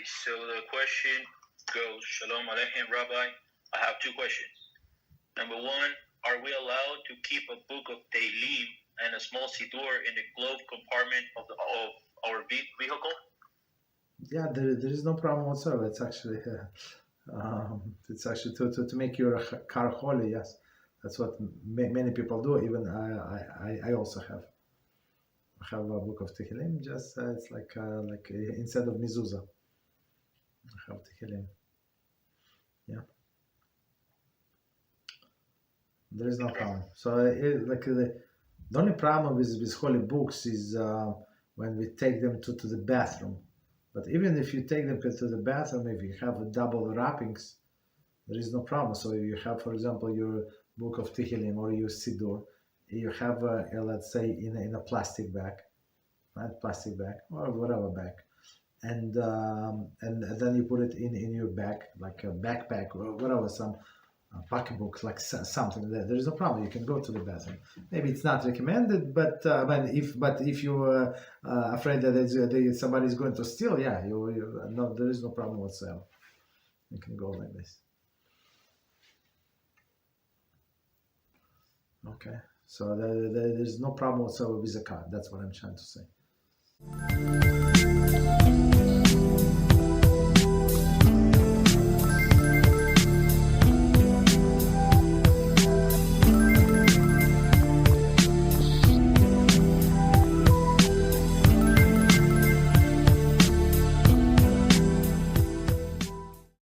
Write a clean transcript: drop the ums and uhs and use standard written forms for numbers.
so the question goes, Shalom Aleichem, Rabbi. I have two questions. Number one, are we allowed to keep a book of Tehillim and a small Siddur in the glove compartment of our vehicle? Yeah, there is no problem whatsoever. It's actually to make your car holy. Yes, that's what many people do. Even I also have. I have a book of Tehillim. Just it's like instead of mezuzah, I have Tehillim. Yeah, there is no problem. So the only problem with holy books is when we take them to the bathroom. But even if you take them to the bathroom, if you have double wrappings, there is no problem. So you have, for example, your book of Tehillim or your Siddur, you have, let's say, in a plastic bag, right? Plastic bag or whatever bag, and then you put it in your bag, like a backpack or whatever, some pocketbook, like something. There is no problem. You can go to the bathroom. Maybe it's not recommended, but if you're afraid that somebody is going to steal, yeah, no, there is no problem whatsoever. You can go like this. Okay, so there's no problem whatsoever with the car. That's what I'm trying to say.